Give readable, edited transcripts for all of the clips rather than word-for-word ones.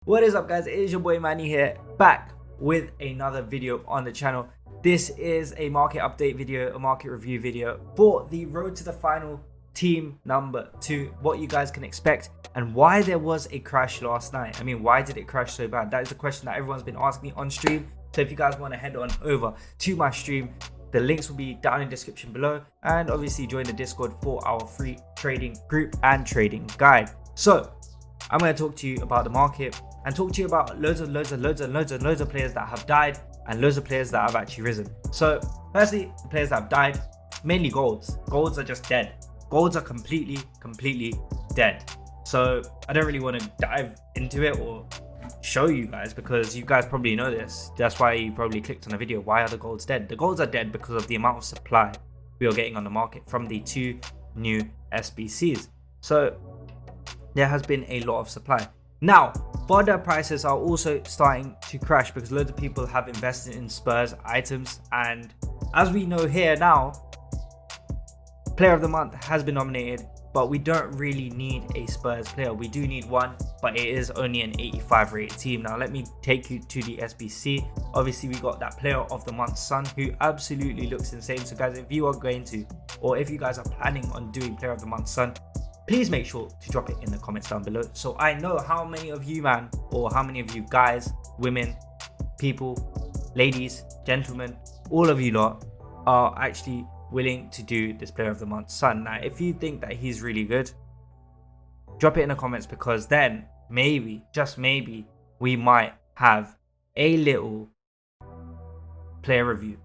What is up, guys? It is your boy Mannii here, back with another video on the channel. This is a market update video, a market review video for the road to the final team number 2, what you guys can expect and why there was a crash last night. I mean, why did it crash so bad? That is a question that everyone's been asking me on stream. So if you guys want to head on over to my stream, the links will be down in the description below, and obviously join the Discord for our free trading group and trading guide. So I'm going to talk to you about the market and talk to you about loads of players that have died and loads of players that have actually risen. So firstly, the players that have died, mainly golds. Golds are just dead. Golds are completely dead. So I don't really want to dive into it or show you guys, because you guys probably know this. That's why you probably clicked on the video. Why are the golds dead? The golds are dead because of the amount of supply we are getting on the market from the 2 new SBCs. So there has been a lot of supply. Now, fodder prices are also starting to crash because loads of people have invested in Spurs items, and as we know here now, player of the month has been nominated, but we don't really need a Spurs player. We do need one, but it is only an 85 rated team. Now let me take you to the SBC. Obviously we got that player of the month Son, who absolutely looks insane. So guys, if you are going to, or if you guys are planning on doing player of the month Son, please make sure to drop it in the comments down below, so I know how many of you, man, or how many of you guys, women, people, ladies, gentlemen, all of you lot are actually willing to do this player of the month Son. Now if you think that he's really good, drop it in the comments, because then maybe, just maybe, we might have a little player review.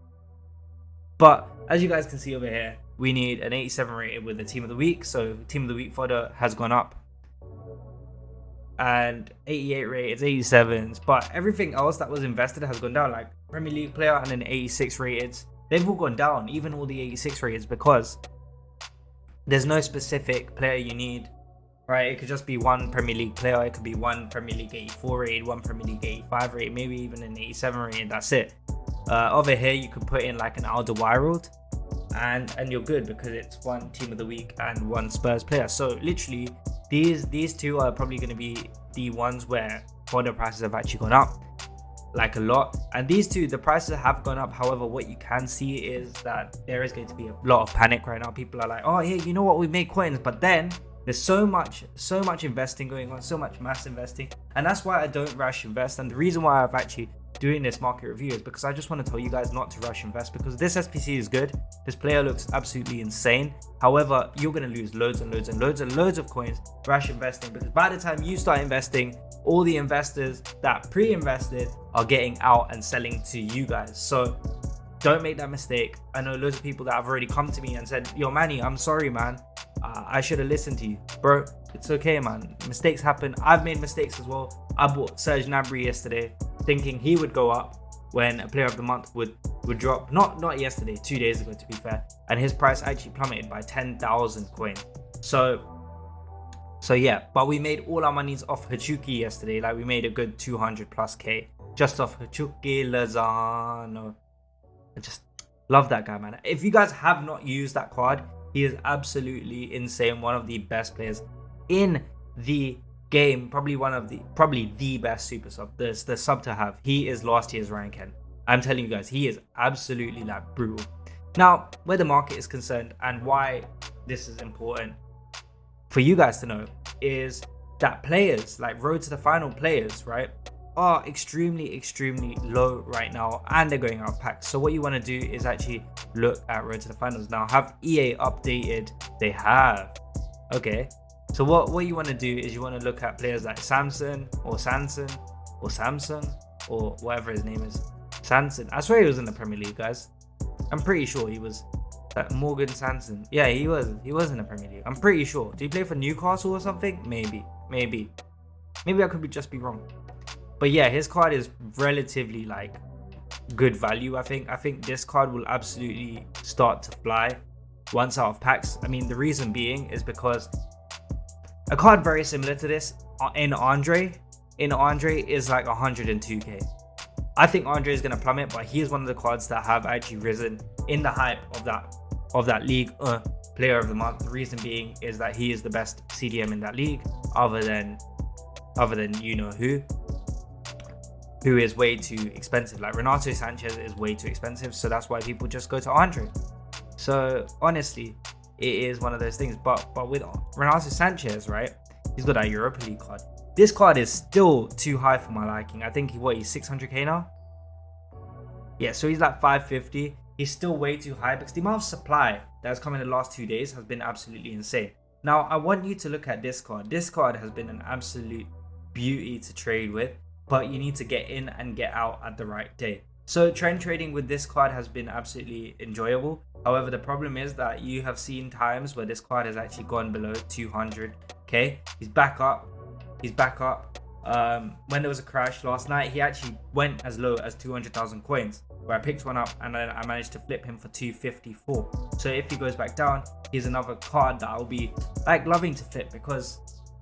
But as you guys can see over here, we need an 87 rated with the team of the week. So team of the week fodder has gone up, and 88 rated, 87s, but everything else that was invested has gone down, like Premier League player and then 86 rated. They've all gone down, even all the 86 rated, because there's no specific player you need, right? It could just be one Premier League player. It could be one Premier League 84 rated, one Premier League 85 rated, maybe even an 87 rated. That's it. Over here you could put in like an Alderweireld, and you're good, because it's one team of the week and one Spurs player. So literally these two are probably going to be the ones where fodder prices have actually gone up like a lot. And these two, the prices have gone up. However, what you can see is that there is going to be a lot of panic right now. People are like, oh yeah, you know what, we made coins, but then there's so much investing going on, so much mass investing, and that's why I don't rush invest. And the reason why I've actually doing this market review is because I just want to tell you guys not to rush invest, because this SPC is good. This player looks absolutely insane. However, you're going to lose loads of coins rush investing, because by the time you start investing, all the investors that pre-invested are getting out and selling to you guys. So don't make that mistake. I know loads of people that have already come to me and said, yo Mannii, I'm sorry man, I should have listened to you. Bro, it's okay man, mistakes happen. I've made mistakes as well. I bought Serge Gnabry yesterday thinking he would go up when a player of the month would drop. Not yesterday, 2 days ago to be fair, and his price actually plummeted by 10,000 coins. So yeah, but we made all our monies off Hachuki yesterday. Like we made a good 200 plus K just off Hachuki Lozano. I just love that guy, man. If you guys have not used that quad, he is absolutely insane. One of the best players in the game, probably the best super sub, the sub to have. He is last year's rank. I'm telling you guys, he is absolutely like brutal. Now, where the market is concerned and why this is important for you guys to know is that players, like road to the final players, right, are extremely low right now, and they're going out of packs. So what you want to do is actually look at road to the finals. Now, have EA updated? They have. Okay, so what you want to do is you want to look at players like Samson or whatever his name is. Sanson, I swear he was in the Premier League, guys. I'm pretty sure he was. Morgan Sanson, yeah, he was in the Premier League. I'm pretty sure. Did he play for Newcastle or something? Maybe I could just be wrong. But yeah, his card is relatively like good value. I think this card will absolutely start to fly once out of packs. I mean, the reason being is because a card very similar to this in Andre is like 102k. I think Andre is going to plummet, but he is one of the cards that have actually risen in the hype of that league player of the month. The reason being is that he is the best CDM in that league, other than other than you know who is way too expensive. Like Renato Sanchez is way too expensive, so that's why people just go to Andre. So honestly, it is one of those things. But with Renato Sanchez, right, he's got that Europa League card. This card is still too high for my liking. I think he's 600k now. Yeah, so he's like 550. He's still way too high because the amount of supply that has come in the last 2 days has been absolutely insane. Now I want you to look at this card. This card has been an absolute beauty to trade with, but you need to get in and get out at the right day. So trend trading with this card has been absolutely enjoyable. However, the problem is that you have seen times where this card has actually gone below 200k. He's back up. When there was a crash last night, he actually went as low as 200,000 coins, where I picked one up and then I managed to flip him for 254. So if he goes back down, he's another card that I'll be like loving to flip, because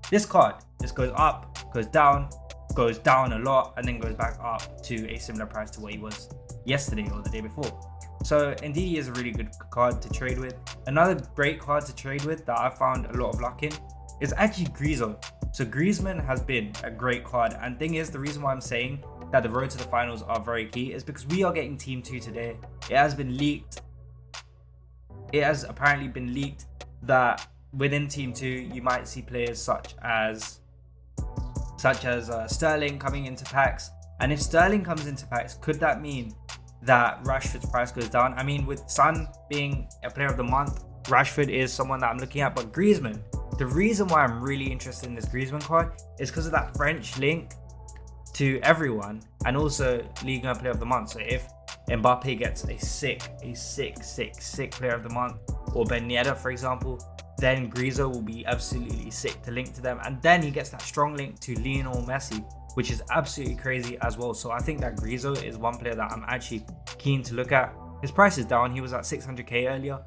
this card just goes up, goes down a lot, and then goes back up to a similar price to what he was yesterday or the day before. So indeed, he is a really good card to trade with. Another great card to trade with that I found a lot of luck in is actually Griezmann. So Griezmann has been a great card, and thing is, the reason why I'm saying that the road to the finals are very key is because we are getting Team 2 today. It has been leaked. It has apparently been leaked that within Team 2 you might see players such as Sterling coming into packs. And if Sterling comes into packs, could that mean that Rashford's price goes down? I mean, with Son being a player of the month, Rashford is someone that I'm looking at, but Griezmann, the reason why I'm really interested in this Griezmann card is because of that French link to everyone, and also Ligue 1 player of the month. So if Mbappe gets a sick player of the month, or Ben Yedder, for example, then Griezmann will be absolutely sick to link to them, and then he gets that strong link to Lionel Messi, which is absolutely crazy as well. So I think that Griezmann is one player that I'm actually keen to look at. His price is down. He was at 600k earlier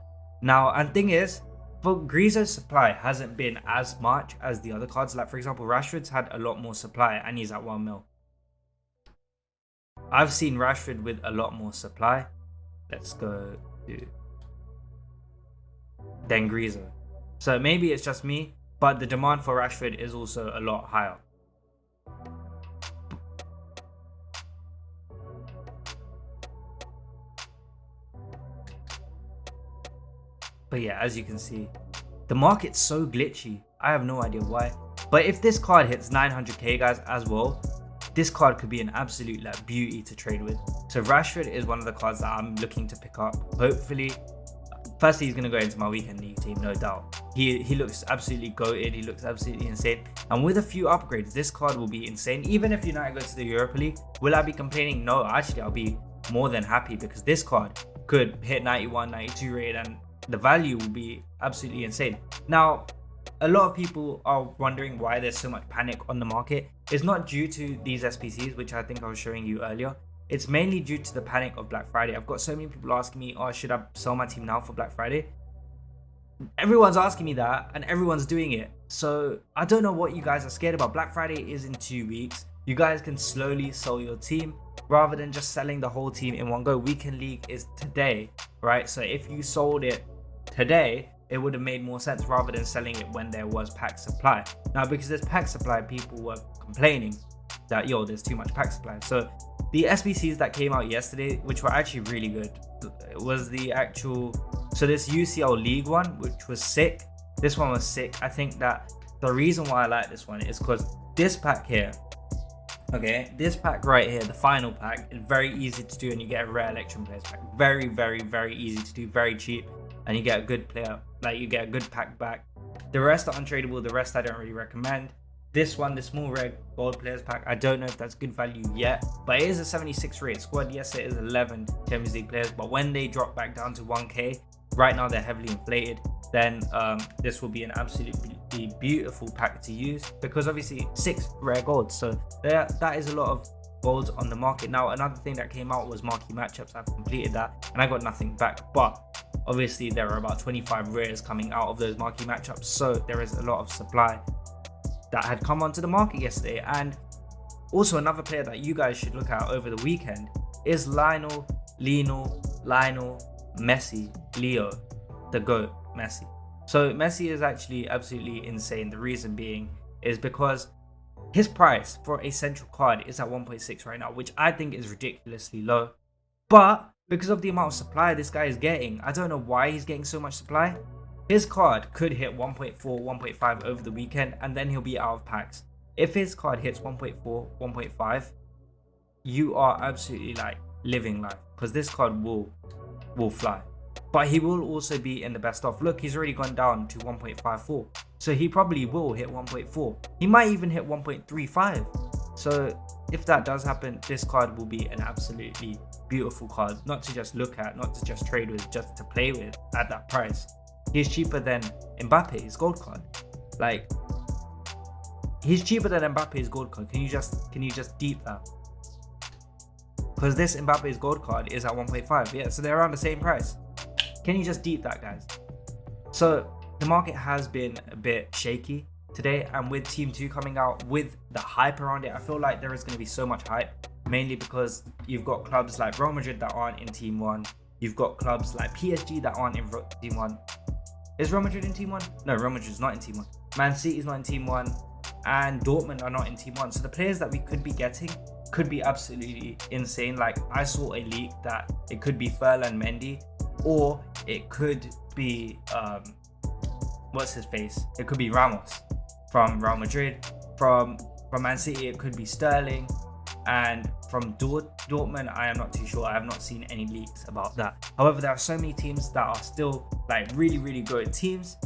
now, and thing is, but Griezmann's supply hasn't been as much as the other cards. Like for example, Rashford's had a lot more supply and he's at 1 mil. I've seen Rashford with a lot more supply. Let's go to then Griezmann. So maybe it's just me, but the demand for Rashford is also a lot higher. But yeah, as you can see, the market's so glitchy. I have no idea why. But if this card hits 900k, guys, as well, this card could be an absolute like beauty to trade with. So Rashford is one of the cards that I'm looking to pick up. Hopefully, firstly, he's going to go into my weekend league team, no doubt. He looks absolutely goated. He looks absolutely insane. And with a few upgrades, this card will be insane. Even if United go to the Europa League, will I be complaining? No, actually, I'll be more than happy, because this card could hit 91, 92 rated, and the value will be absolutely insane. Now, a lot of people are wondering why there's so much panic on the market. It's not due to these SPCs, which I think I was showing you earlier. It's mainly due to the panic of Black Friday. I've got so many people asking me, oh, should I sell my team now for Black Friday? Everyone's asking me that, and everyone's doing it. So I don't know what you guys are scared about. Black Friday is in 2 weeks. You guys can slowly sell your team rather than just selling the whole team in one go. Weekend League is today, right? So if you sold it today, it would have made more sense rather than selling it when there was pack supply. Now, because there's pack supply, people were complaining that, yo, there's too much pack supply. So the SBCs that came out yesterday, which were actually really good, it was the actual, so this UCL League one, which was sick. This one was sick. I think that the reason why I like this one is because this pack here, okay, this pack right here, the final pack, is very easy to do, and you get a rare Electrum players pack. Very, very, very easy to do, very cheap, and you get a good player, like you get a good pack back. The rest are untradeable. The rest I don't really recommend. This one, the small red gold players pack, I don't know if that's good value yet, but it is a 76 rate squad. Yes, it is 11 Champions League players, but when they drop back down to 1k, right now they're heavily inflated, then this will be an absolutely beautiful pack to use, because obviously 6 rare golds, so that is a lot of golds on the market. Now, another thing that came out was marquee matchups. I've completed that and I got nothing back, but obviously there are about 25 rares coming out of those marquee matchups, so there is a lot of supply that had come onto the market yesterday. And also another player that you guys should look at over the weekend is Lionel Messi, Leo, the GOAT Messi. So Messi is actually absolutely insane. The reason being is because his price for a central card is at 1.6 right now, which I think is ridiculously low. But because of the amount of supply this guy is getting, I don't know why he's getting so much supply. His card could hit 1.4, 1.5 over the weekend, and then he'll be out of packs. If his card hits 1.4, 1.5, you are absolutely like living life, because this card will fly. But he will also be in the best off. Look, he's already gone down to 1.54, so he probably will hit 1.4. He might even hit 1.35. So if that does happen, this card will be an absolutely beautiful card, not to just look at, not to just trade with, just to play with at that price. He's cheaper than Mbappe's gold card. Like, he's cheaper than Mbappe's gold card. Can you just deep that? Because this Mbappe's gold card is at 1.5. Yeah, so they're around the same price. Can you just deep that, guys? So the market has been a bit shaky today, and with Team 2 coming out with the hype around it, I feel like there is going to be so much hype, mainly because you've got clubs like Real Madrid that aren't in Team 1. You've got clubs like PSG that aren't in Team 1. Is Real Madrid in Team 1? No, Real Madrid's not in Team 1. Man City is not in Team 1. And Dortmund are not in Team 1. So the players that we could be getting could be absolutely insane. Like, I saw a leak that it could be Ferland Mendy, or it could be, what's his face? It could be Ramos from Real Madrid. From Man City, it could be Sterling. And from Dortmund, I am not too sure. I have not seen any leaks about that. However, there are so many teams that are still like really, really good teams,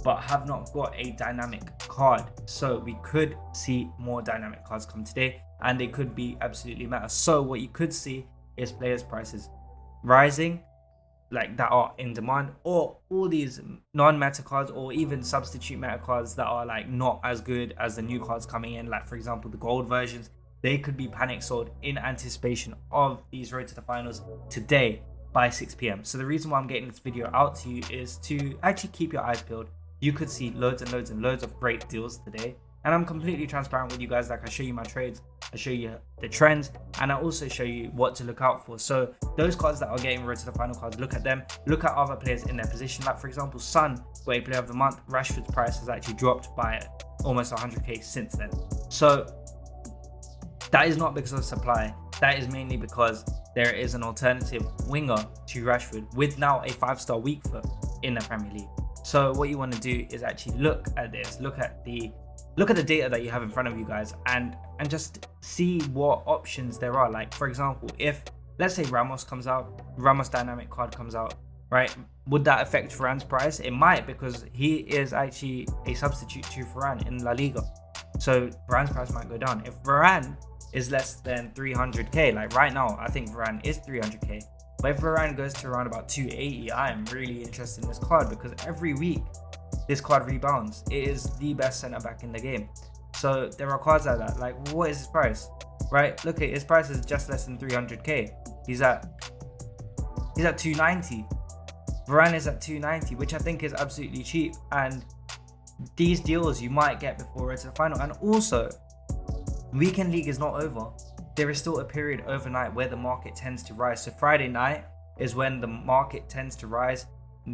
but have not got a dynamic card. So we could see more dynamic cards come today, and they could be absolutely meta. So what you could see is players' prices rising, like that are in demand, or all these non-meta cards, or even substitute meta cards that are like not as good as the new cards coming in. Like, for example, the gold versions. They could be panic sold in anticipation of these road to the finals today by 6 p.m. So the reason why I'm getting this video out to you is to actually keep your eyes peeled. You could see loads and loads and loads of great deals today. And I'm completely transparent with you guys. Like, I show you my trades, I show you the trends, and I also show you what to look out for. So those cards that are getting road to the final cards, look at them. Look at other players in their position. Like, for example, Son, got a player of the month. Rashford's price has actually dropped by almost 100k since then. So that is not because of supply. That is mainly because there is an alternative winger to Rashford with now a 5-star weak foot in the Premier League. So what you want to do is actually look at this, look at the data that you have in front of you guys, and just see what options there are. Like, for example, if let's say Ramos comes out, Ramos dynamic card comes out, right? Would that affect Varane's price? It might, because he is actually a substitute to Varane in La Liga. So Varane's price might go down. If Varane is less than 300k, like right now, I think Varane is 300k. But if Varane goes to around about 280, I am really interested in this card, because every week this card rebounds. It is the best centre back in the game. So there are cards like that. Like, what is his price? Right? Look at his price is just less than 300k. He's at 290. Varane is at 290, which I think is absolutely cheap. And these deals you might get before it's the final. And also, Weekend League is not over. There is still a period overnight where the market tends to rise. So Friday night is when the market tends to rise.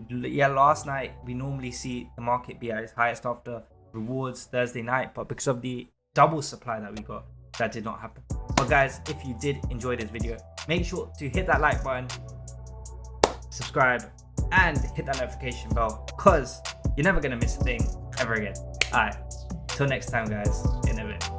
Yeah, last night we normally see the market be at its highest after rewards Thursday night, but because of the double supply that we got, that did not happen. But guys, if you did enjoy this video, make sure to hit that like button, subscribe, and hit that notification bell, because you're never gonna miss a thing ever again. Alright, till next time guys, in a bit.